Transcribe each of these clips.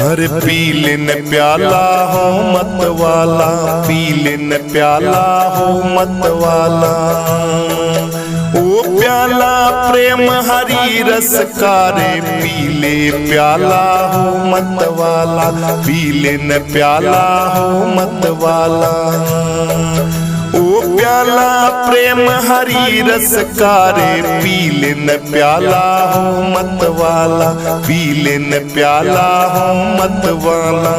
अरे पी लेन प्याला हो मत वाला, पी लेन प्याला हो मत वाला। ओ प्याला प्रेम हरी रस का रे, पी ले प्याला हो मत वाला, पी लेन प्याला हो मत वाला। ओ प्याला प्रेम हरी रस का रे, पी लेन प्याला हो मत वाला, पी लेन प्याला हो मत वाला।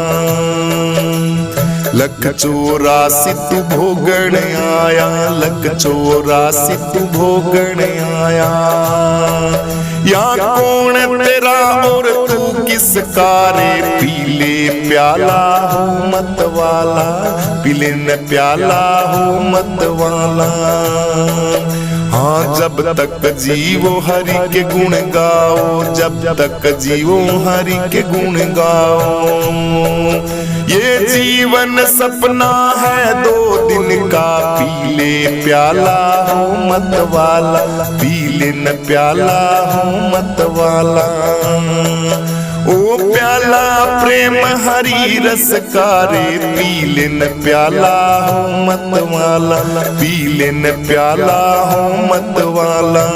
लख 84 तू भोगण आया, लख 84 तू भोगण आया। या कौन तेरा और तू किसका रे, पी ले प्याला हो मत वाला, पी लेन प्याला हो मत वाला। हाँ जब तक जीवो हरि के गुण गाओ, जब तक जीवो हरि के गुण गाओ। ये जीवन सपना है 2 दिन का, पी ले प्याला हो मत वाला, पी लेन प्याला हो मत वाला। ओ प्याला प्रेम हरी रस का रे, पी लेन प्याला हो मत वाला, पी लेन प्याला हो मत वाला।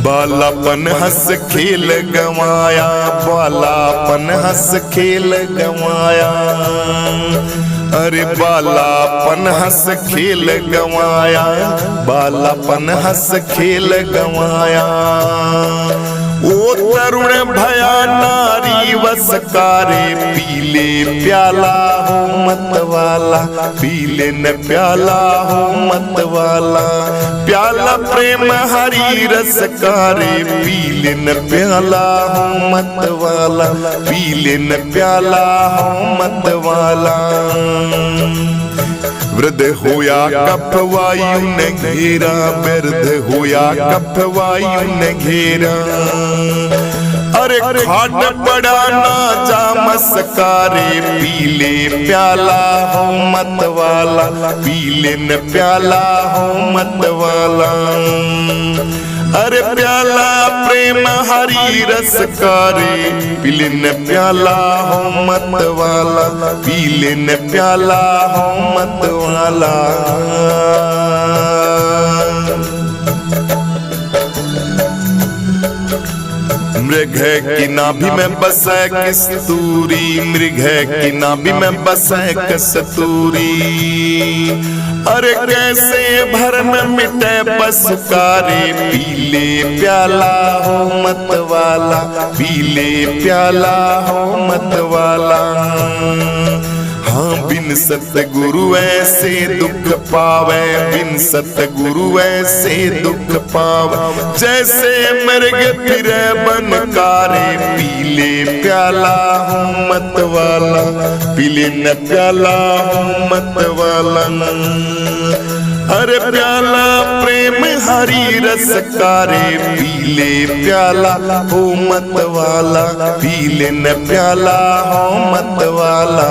बालापन हंस खेल गवाया, बालापन हंस खेल गवाया। अरे बालापन हंस खेल गवाया, बालापन हंस खेल गवाया। ओ तरुण भया नारी वस का रे, पी ले प्याला हो मत वाला, पी लेन प्याला हो मत वाला। प्याला प्रेम हरी रस का रे, पी लेन प्याला हो मत वाला, पी लेन प्याला हो मत वाला। वृद्ध होया कफ वायु ने घेरा, वृद्ध होया कफ वायु ने घेरा। अरे खाट पड़ा ना जा मस्कारे, पी ले प्याला हो मत वाला, पी लेन प्याला हो मत वाला। अरे प्याला प्रेम हरी रस का रे, पी लेन प्याला हो मत वाला, पी लेन प्याला हो मत वाला। मृग की नाभि में बसे कस्तूरी, मृग की नाभि में बसे कस्तूरी। अरे कैसे भरम मिटे पसुकारे, पी ले प्याला हो मत वाला, पी ले प्याला हो मत वाला। हाँ बिन सतगुरु ऐसे दुख पावे, बिन सतगुरु ऐसे दुख पावे। जैसे मृग फिरे बन कारे, पी ले प्याला हो मत वाला, पी लेन प्याला हो मत वाला। अरे प्याला प्रेम हरी रस का रे, पी ले प्याला हो मत वाला, पी लेन प्याला हो मत वाला।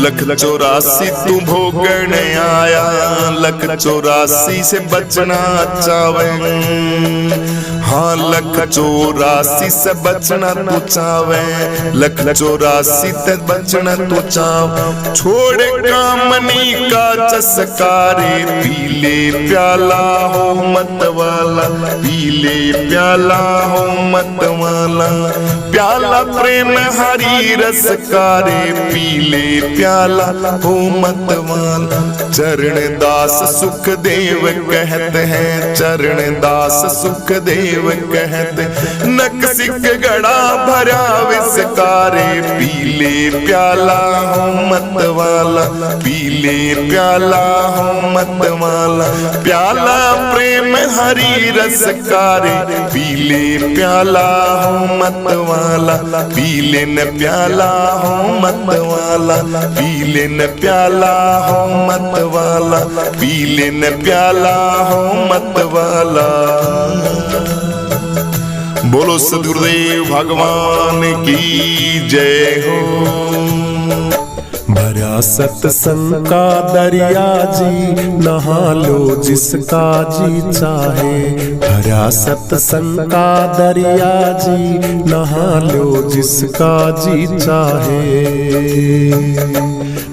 लख 84 तू भोगण आया, लख 84 से बचना चावे। हाँ लख 84 से बचना तू चावे, लख 84 से बचना तू चाव। छोड़ कामनी का चस्कारे, पी ले प्याला हो मत वाला, पी ले प्याला हो मत वाला। प्याला प्रेम हरी रस का रे, पी ले प्याला हो मत वाला। चरण दास सुखदेव कहते हैं, चरण दास सुखदेव कहते। नक सिक गड़ा भरा विस्कारे, पी ले प्याला हो मत वाला, पी ले प्याला हो मत वाला। प्याला प्रेम हरी रस कारे, पीले प्याला हो मत वाला, पीले न प्याला हो मत वाला, पीले न प्याला हो मत वाला, पीले न प्याला हो मत वाला। बोलो सद्गुरुदेव भगवान की जय हो। भरा सत्संग का दरिया जी, नहा लो जिसका जी चाहे। भरा सत्संग का दरिया जी, नहा लो जिसका जी चाहे।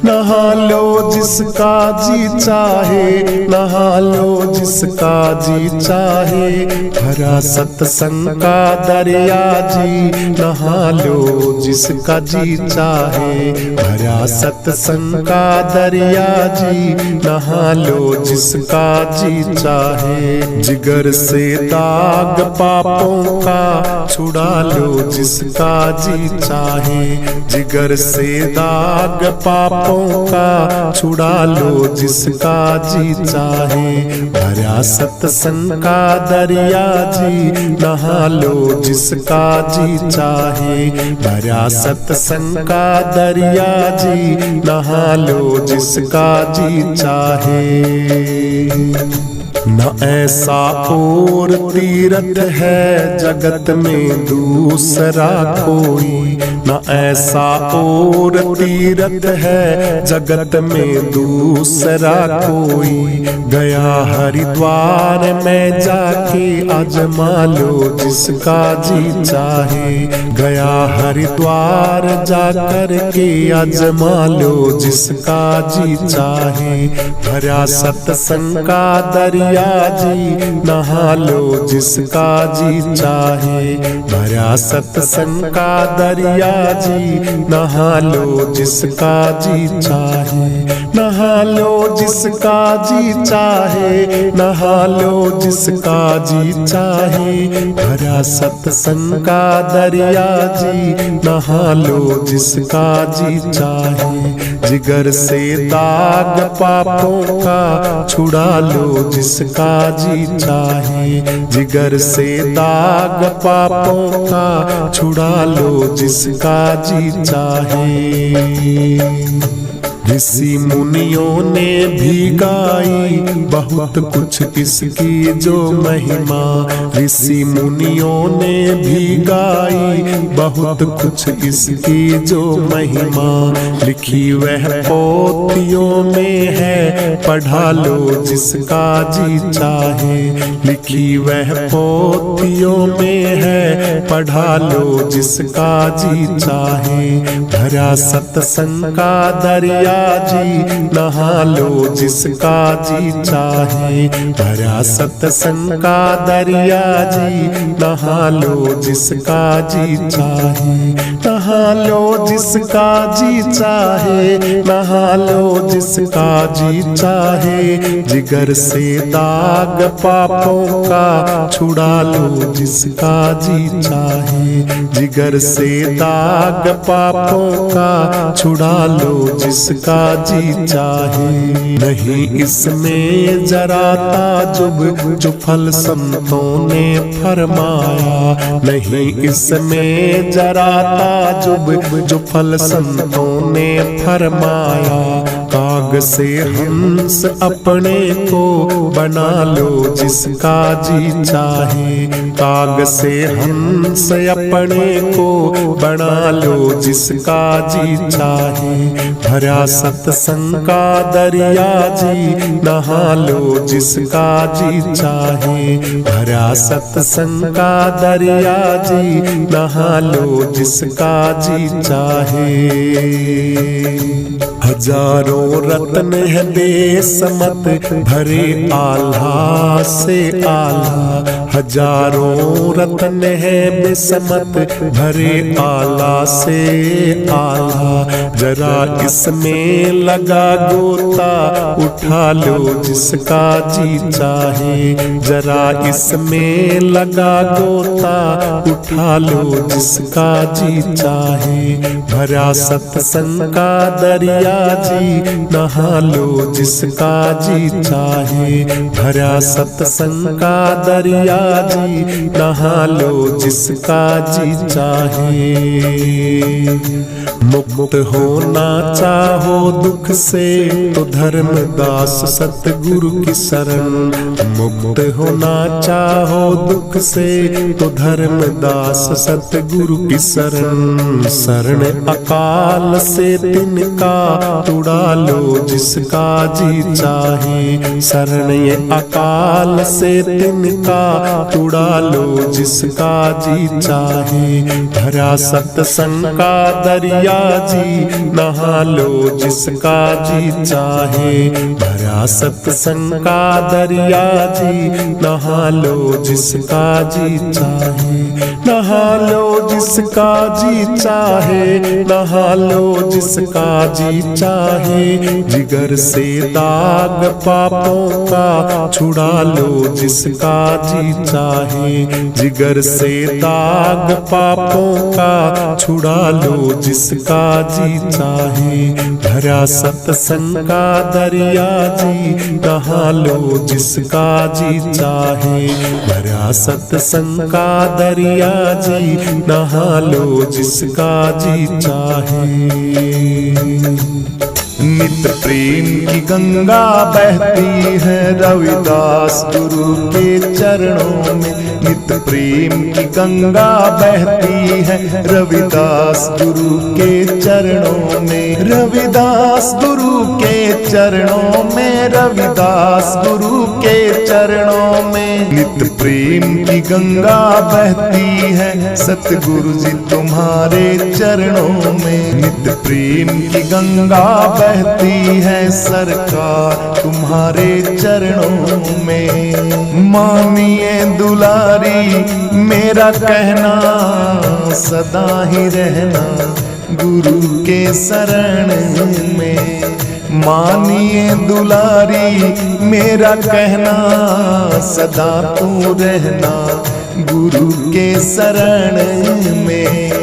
नहा लो जिसका जी चाहे, नहा लो जिसका जी चाहे। भरा सत्संग का दरिया जी, नहा लो जिसका जी चाहे। भरा सत्संग का दरिया जी, नहा लो जिसका जी चाहे। जिगर से दाग पापों का, छुड़ा लो जिसका जी चाहे। जिगर से दाग पापों का, छुड़ा लो जिसका जी चाहे। भरा सत्संग का दरिया जी, नहा लो जिसका जी चाहे। भरा सत्संग का दरिया जी, नहा लो जिसका जी चाहे। न ऐसा और तीर्थ है जगत में दूसरा कोई। न ऐसा और तीर्थ है जगत में दूसरा कोई। गया हरिद्वार में जाके आजमा लो जिसका जी चाहे। गया हरिद्वार जाकर के आजमा लो जिसका जी चाहे। भरा सत्संग का दरिया जी, नहा लो जिसका जी चाहे। भरा सत्संग का दरिया जी, नहा लो जिसका जी चाहे। नहा लो जिसका जी चाहे, नहा लो जिसका जी चाहे। भरा सत्संग का दरिया जी, नहा लो जिसका जी चाहे। जिगर से दाग पापों का, छुड़ा लो जिसका जी चाहे। जिगर से दाग पापों का, छुड़ा लो जिसका जी चाहे। ऋषि मुनियों ने भी गाई बहुत कुछ इसकी जो महिमा। ऋषि मुनियों ने भी गाई बहुत कुछ इसकी जो महिमा। लिखी वह पोथियों में है, पढ़ा लो जिसका जी चाहे। लिखी वह पोथियों में है, पढ़ा लो जिसका जी चाहे। भरा सत्संग का दरिया जी, नहा लो जिसका जी चाहे। भरा सत्संग का दरिया जी, नहा लो जिसका जी चाहे। नहा लो जिसका जी चाहे, नहा लो जिसका जी चाहे। जिगर से दाग पापों का, छुड़ा लो जिसका जी चाहे। जिगर से दाग पापों का, छुड़ा लो जिसका जी चाहे। नहीं इसमें जरा ताजुब जो फल संतों ने फरमाया। नहीं इसमें जरा ताजुब जो फल संतों ने फरमाया। काग से हंस अपने को बना लो जिसका जी चाहे। काग से हंस अपने को बना लो जिसका जी चाहे। भरा सत्संग का दरिया जी, नहा लो जिसका जी चाहे। भरा सत्संग का दरिया जी, नहा लो जिसका जी चाहे। हजारों रत्न है बेसमत भरे आल्हा से आला। हजारों रत्न है बेसमत भरे आला से आला। जरा इसमें लगा गोता, उठा लो जिसका जी चाहे। जरा इसमें लगा गोता, उठा लो जिसका जी चाहे। भरा सत्संग का दरिया जी, नहा नहा लो जिसका जी चाहे, भरा सत्संग का दरिया जी, नहा लो जिसका जी चाहे। मुक्त होना चाहो दुख से तो धर्मदास सतगुरु की शरण, मुक्त होना चाहो दुख से तो धर्मदास सतगुरु की शरण। शरण अकाल से तिनका उड़ा लो जिसका जी चाहे, शरण ये अकाल से तिनका उड़ा लो जिसका जी चाहे। भरा सत्संग का दरिया जी, नहा लो जिसका जी चाहे, भरा सत्संग का दरिया जी, नहा लो जिसका जी चाहे। नहा लो जिसका जी चाहे, नहा लो जिसका जी चाहे, जिगर से दाग पापों का छुड़ा लो जिसका जी चाहे, जिगर से दाग पापों का छुड़ा लो जिसका जी चाहे। भरा सत्संग का दरिया जी, नहा लो जिसका जी चाहे, भरा सत्संग का दरिया जी, नहा लो जिसका जी चाहे। नित प्रेम की गंगा बहती है रविदास गुरु के चरणों में, नित प्रेम की गंगा बहती है रविदास गुरु के चरणों में, रविदास गुरु के चरणों में, रविदास गुरु के चरणों में। नित प्रेम की गंगा बहती है सतगुरु जी तुम्हारे चरणों में, नित प्रेम की गंगा बहती है सरकार तुम्हारे चरणों में। मानिए दुलारी मेरा कहना, सदा ही रहना गुरु के शरण में। मानिए दुलारी मेरा कहना, सदा तू रहना गुरु के शरण में।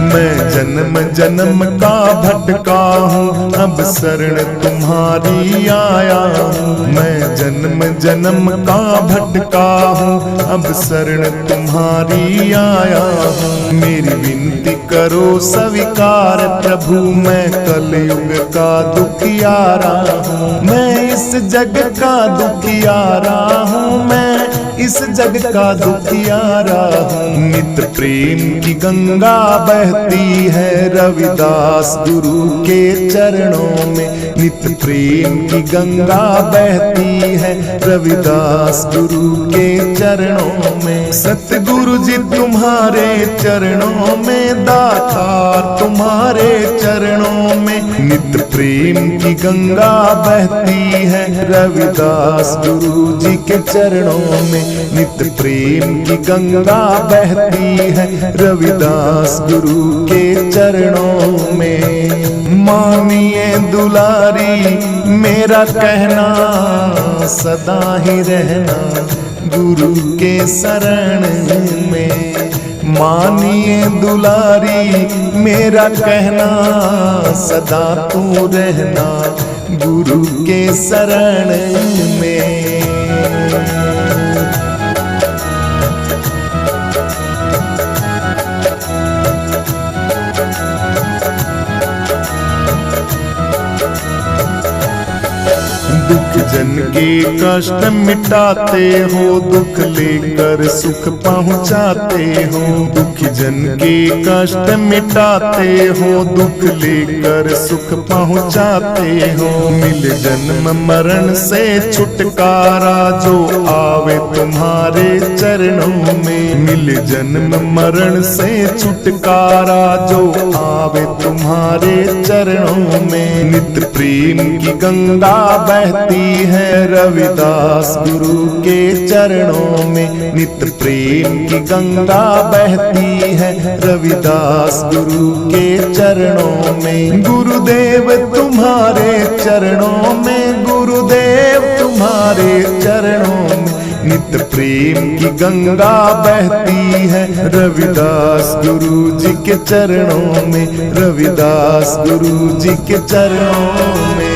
मैं जन्म जन्म का भटका हूँ, अब शरण तुम्हारी आया हूँ। मैं जन्म जन्म का भटका हूँ, अब शरण तुम्हारी आया हूँ। मेरी विनती करो स्वीकार प्रभु, मैं कलयुग का दुखियारा हूँ। मैं इस जग का दुखियारा हूँ, मैं इस जग का दुखियारा हूँ। नित प्रेम की गंगा बहती है रविदास गुरु के चरणों में, नित प्रेम की गंगा बहती है रविदास गुरु के चरणों में। सतगुरु जी तुम्हारे चरणों में, दातार तुम्हारे चरणों में। नित प्रेम की गंगा बहती है रविदास गुरु जी के चरणों में, नित प्रेम की गंगा बहती है रविदास गुरु के चरणों में। मानिए दुलारी मेरा कहना, सदा ही रहना गुरु के शरण में। मानिए दुलारी मेरा कहना, सदा तू रहना गुरु के शरण में। दुख जन के कष्ट मिटाते हो, दुख लेकर सुख पहुँचाते हो। दुख जन के कष्ट मिटाते हो, दुख लेकर सुख पहुँचाते हो। मिल जन्म मरण से छुटकारा जो आवे तुम्हारे चरणों में। मिल जन्म मरण से छुटकारा जो आवे तुम्हारे चरणों में। नित प्रेम की गंगा बहती है रविदास गुरु के चरणों में नित प्रेम की गंगा बहती है। रविदास गुरु के चरणों में, गुरुदेव तुम्हारे चरणों में, गुरुदेव तुम्हारे चरणों में नित प्रेम की गंगा बहती है। रविदास गुरु जी के चरणों में, रविदास गुरु जी के चरणों में।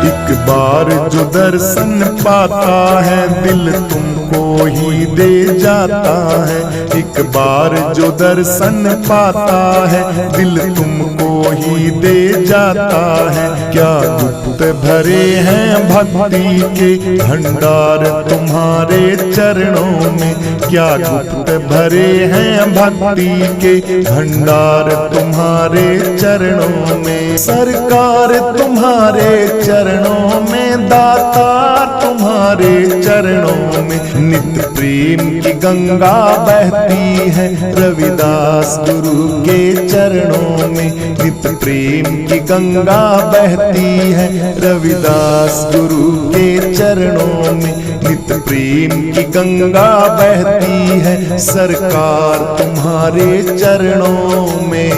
एक बार जो दर्शन पाता है दिल तुमको ही दे जाता है। एक बार जो दर्शन पाता है दिल तुमको ही दे जाता है। क्या गुप्त भरे हैं भक्ति के भंडार तुम्हारे चरणों में, क्या गुप्त भरे हैं भक्ति के भंडार तुम्हारे चरणों में। सरकार तुम्हारे चरणों में, दातार तुम्हारे चरणों में नित प्रेम की गंगा बहती है। रविदास गुरु के चरणों में नित प्रेम की गंगा बहती है। रविदास गुरु के चरणों में नित प्रेम की गंगा बहती है। सरकार तुम्हारे चरणों में।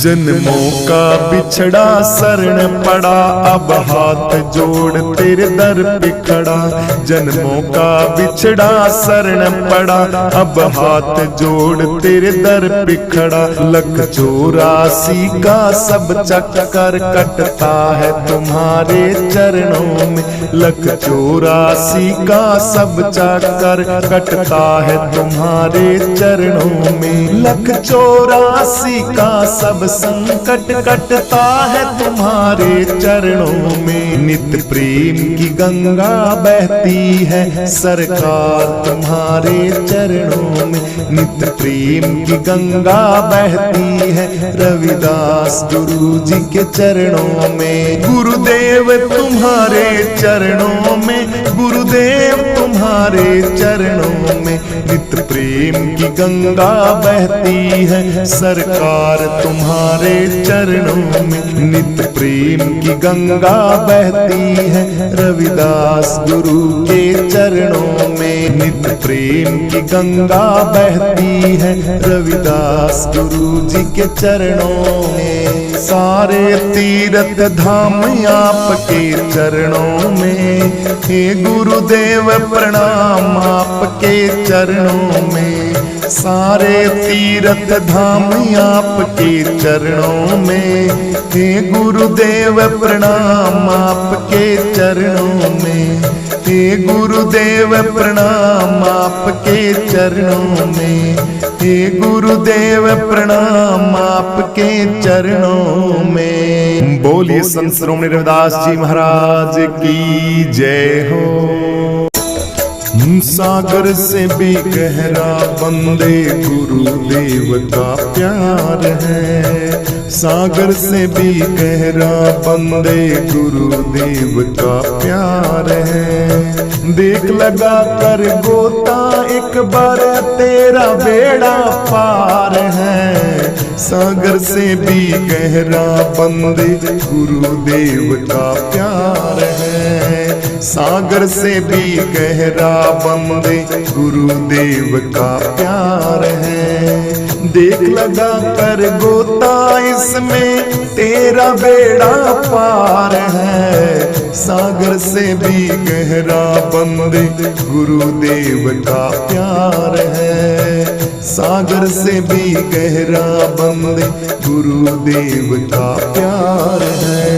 जन्मों का बिछड़ा शरण पड़ा, अब हाथ जोड़ तेरे दर पे खड़ा। जन्मों का बिछड़ा शरण पड़ा, अब हाथ जोड़ तेरे दर पे खड़ा। 184 का सब चक्कर कटता है तुम्हारे चरणों में। 184 का सब चक्कर कटता है तुम्हारे चरणों में। 184 का सब संकट कटता है तुम्हारे चरणों में। नित प्रेम की गंगा बहती है। सरकार तुम्हारे चरणों में नित प्रेम की गंगा बहती है। रविदास गुरु जी के चरणों में, गुरुदेव तुम्हारे चरणों में, गुरुदेव तुम्हारे चरणों में नित प्रेम की गंगा बहती है। सरकार तुम्हारे चरणों में नित प्रेम की गंगा बहती है। रविदास गुरु के चरणों में नित प्रेम की गंगा बहती है। रविदास गुरु जी के चरणों में। सारे तीर्थ धाम आपके चरणों में, हे गुरुदेव प्रणाम आपके चरणों में। सारे तीर्थ धाम आपके चरणों में, हे गुरुदेव प्रणाम आपके चरणों में। हे गुरुदेव प्रणाम आपके चरणों में। हे गुरुदेव प्रणाम आपके चरणों में। बोलिए संत श्रोमणी रविदास जी महाराज की जय हो। सागर से भी गहरा बंदे गुरुदेव का प्यार है। सागर से भी गहरा बंदे गुरुदेव का प्यार है। देख लगा कर गोता एक बार तेरा बेड़ा पार है। सागर से भी गहरा बंदे गुरुदेव का प्यार है। सागर से भी गहरा बंदे गुरुदेव का प्यार है। देख लगा कर गोता इसमें तेरा बेड़ा पार है। सागर से भी गहरा बंदे गुरुदेव का प्यार है। सागर से भी गहरा बंदे गुरुदेव का प्यार है।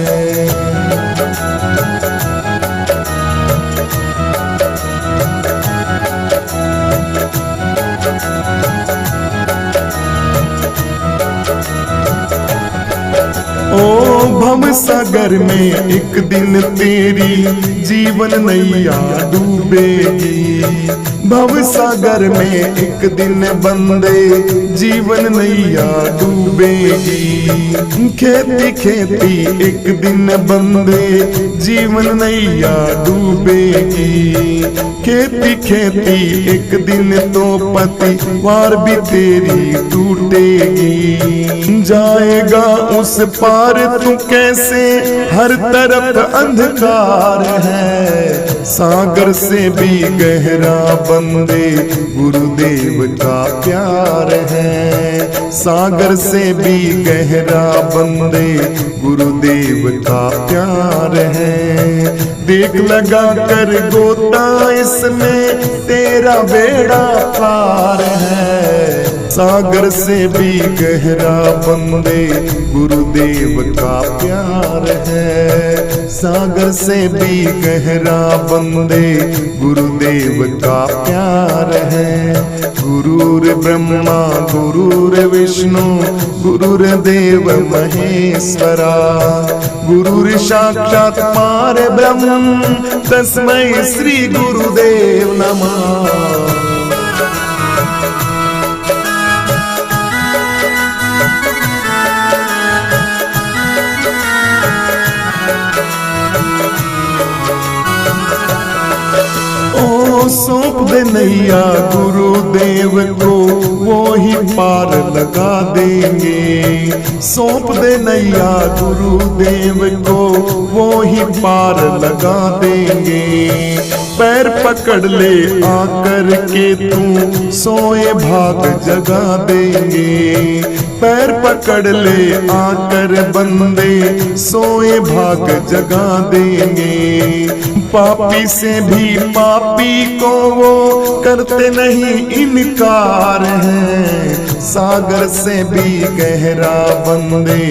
ओ भव सागर में एक दिन तेरी जीवन नैया डूबेगी। भव सागर में एक दिन बंदे जीवन नैया डूबेगी। खेती खेती एक दिन बंदे जीवन नैया डूबेगी। खेती खेती एक दिन तो पतिवार भी तेरी टूटेगी। जाएगा उस पार तू कैसे, हर तरफ अंधकार है। सागर से भी गहरा बंदे गुरुदेव का प्यार है। सागर से भी गहरा बंदे गुरुदेव का प्यार है। देख लगा कर गोता इसमें तेरा बेड़ा पार है। सागर से भी गहरा बंदे गुरुदेव का प्यार है। सागर से भी गहरा बंदे गुरुदेव का प्यार है। गुरुर ब्रह्मा गुरुर विष्णु गुरुर्देव महेश्वरा। गुरुर साक्षात् पार ब्रह्म तस्मै श्री गुरुदेव नमः। सौंप दे नैया गुरुदेव को वो ही पार लगा देंगे। सौंप दे नैया गुरुदेव को वो ही पार लगा देंगे। पैर पकड़ ले आकर के तू सोए भाग जगा देंगे। पैर पकड़ ले आकर बंदे सोए भाग जगा देंगे। पापी से भी पापी को वो करते नहीं इनकार है। सागर से भी गहरा बंदे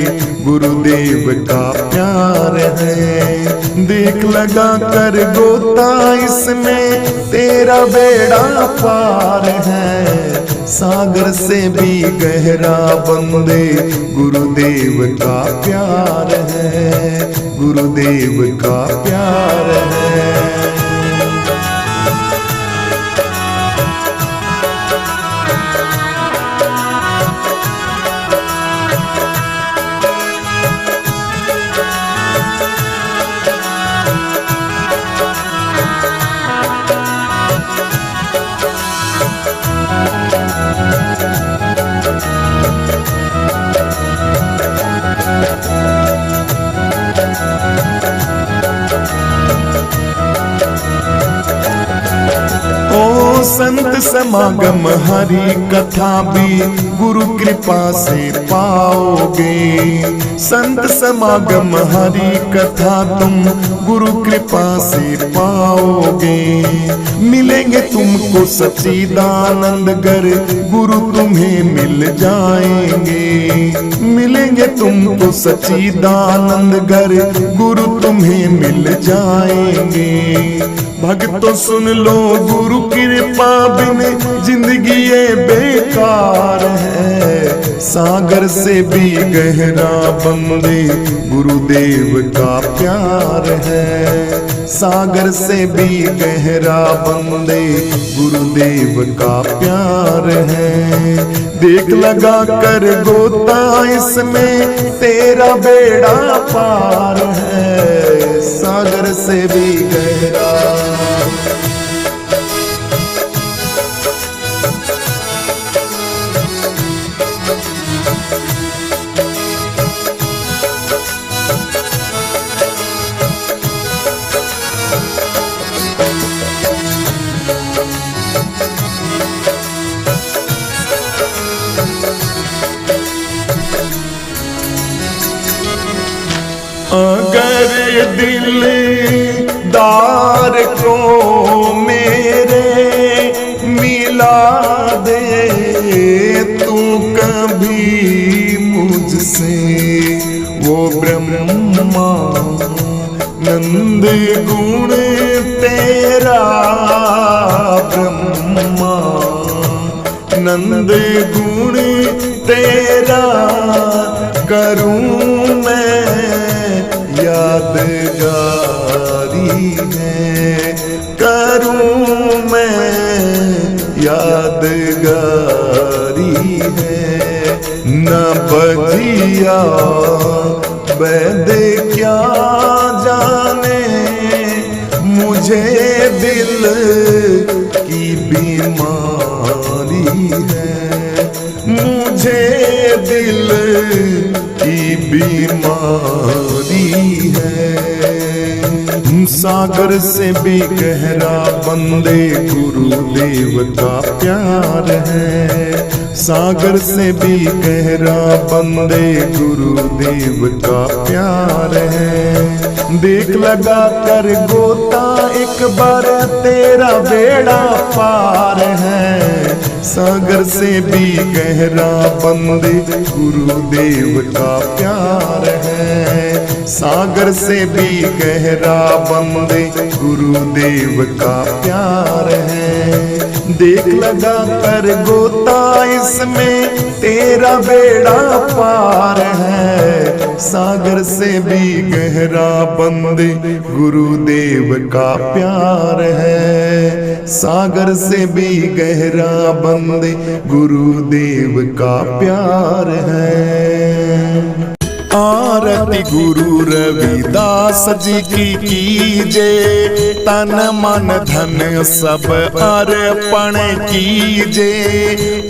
गुरुदेव का प्यार है। देख लगा कर गोता इसमें तेरा बेड़ा पार है। सागर से भी गहरा बंदे गुरुदेव का प्यार है। गुरुदेव का प्यार है। संत समागम हरि कथा भी गुरु कृपा से पाओगे। संत समागम हरि कथा तुम गुरु कृपा से पाओगे। मिलेंगे तुमको सच्चिदानंद गर गुरु तुम्हें मिल जाएंगे। मिलेंगे तुमको सच्चिदानंद गर गुरु तुम्हें मिल जाएंगे। भक्तों सुन लो गुरु कृपा बिन जिंदगी ये बेकार है। सागर से भी गहरा बंदे गुरुदेव का प्यार है। सागर से भी गहरा बंदे गुरुदेव का प्यार है। देख लगा कर गोता इसमें तेरा बेड़ा पार है। सागर से भी गहरा अगर दिलदार को मेरे मिला दे तू कभी मुझसे, वो ब्रह्मानंद गुण तेरा, ब्रह्मानंद गुण तेरा करूं मैं यादगारी है, करूं मैं यादगारी है। न बजिया वैद क्या जाने मुझे दिल की बीमारी है, मुझे दिल की बीमारी है। सागर से भी गहरा बंदे गुरुदेव का प्यार है, सागर से भी गहरा बंदे गुरुदेव का प्यार है। देख लगा कर गोता एक बार तेरा बेड़ा पार है, सागर से भी गहरा बंदे गुरुदेव का प्यार है, सागर से भी गहरा बंदे गुरुदेव का प्यार है। देख लगा कर गोता इसमें तेरा बेड़ा पार है, सागर से भी गहरा बंदे गुरुदेव का प्यार है, सागर से भी गहरा बंदे गुरुदेव का प्यार है। आरती गुरु रविदास जी की कीजे, तन मन धन सब अर्पण कीजे।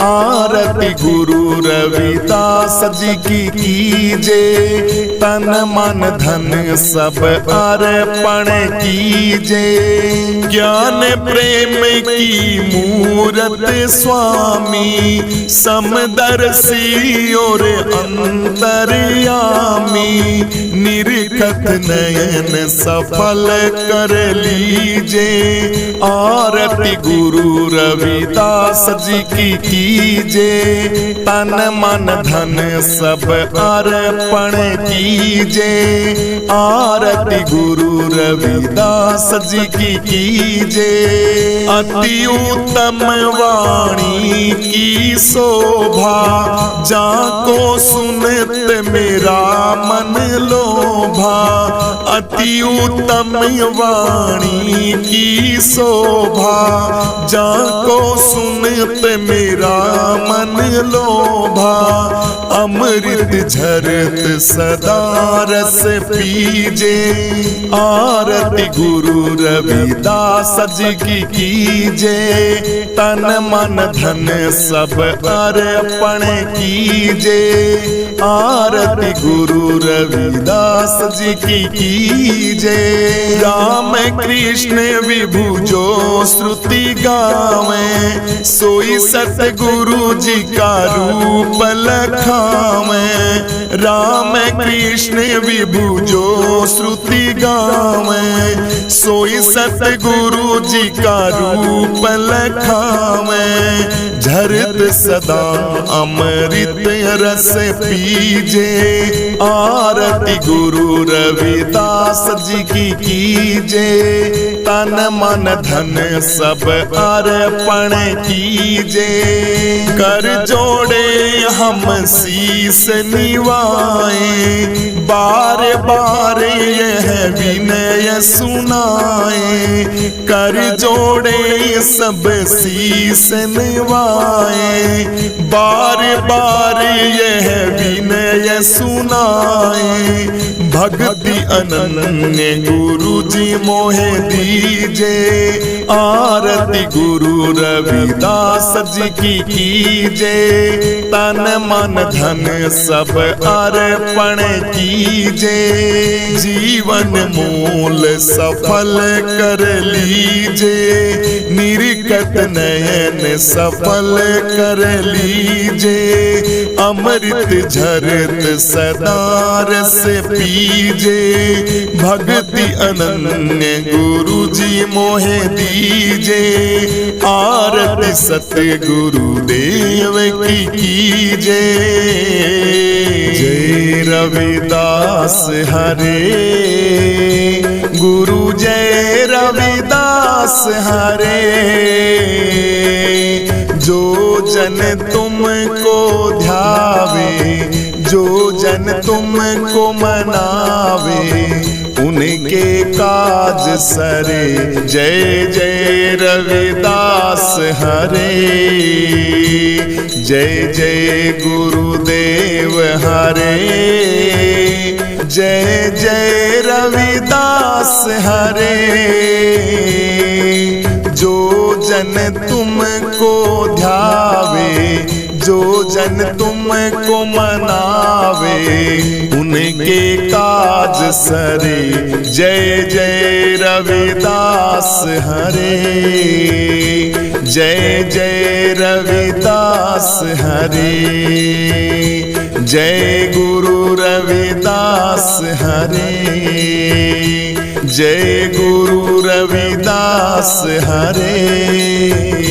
आरती गुरु रविदास जी की कीजे, तन मन धन सब अर्पण कीजे। ज्ञान प्रेम की मूरत स्वामी, समदर्शी और अंतर्यामी, निरखत नयन सफल कर लीजे। आरती गुरु रविदास जी की कीजे, तन मन धन सब अर्पण कीजे। आरती गुरु रविदास जी की कीजे। अति उत्तम वाणी की शोभा, जाको सुनत मेरा मन लोभा। अति उत्तम वाणी की शोभा, जाको सुनत मेरा मन लोभा। अमृत झरत सदा रस पीजे। आरती गुरु रविदास जी की कीजे, तन मन धन सब अर्पण कीजे। आरती गुरु रविदास जी की कीजे। राम कृष्ण विभु जो श्रुति गावे, सोई सतगुरु जी का रूप लखावे। राम कृष्ण विभु जो श्रुति गावे, सोई सतगुरु जी का रूप लखावे। झरत सदा अमृत रस पीजे। आरती गुरु रविदास जी की कीजे, तन मन धन सब अर्पण कीजे। कर जोड़े हम शीस निवाए, बार बार यह विनय सुनाए। कर जोड़े सब शीस निवाए, बार बार यह विनय सुनाए। भक्ति अनन्य गुरु जी मोहे दीजे। आरती गुरु रविदास जी की कीजे, तन मन धन सब अर्पण कीजे, जीवन मूल सफल कर लीजे, निरखत नयन सफल कर लीजे, अमृत झरत सदा रस पीजे, भक्ति अनन्य गुरु जी मोहे दीजे, आरती सतगुरु देव की कीजे। जय रविदास हरे गुरु, जय रविदास हरे, जो जन तुमको ध्यावे, जो जन तुमको मनावे, उनके काज सरे। जय जय रविदास हरे, जय जय गुरुदेव हरे, जय जय रविदास हरे, जो जन तुमको ध्यावे, जो जन तुमको मनावे, उनके काज सरे। जय जय रविदास हरे, जय जय रविदास हरे, जय गुरु रविदास हरे, जय गुरु रविदास हरे।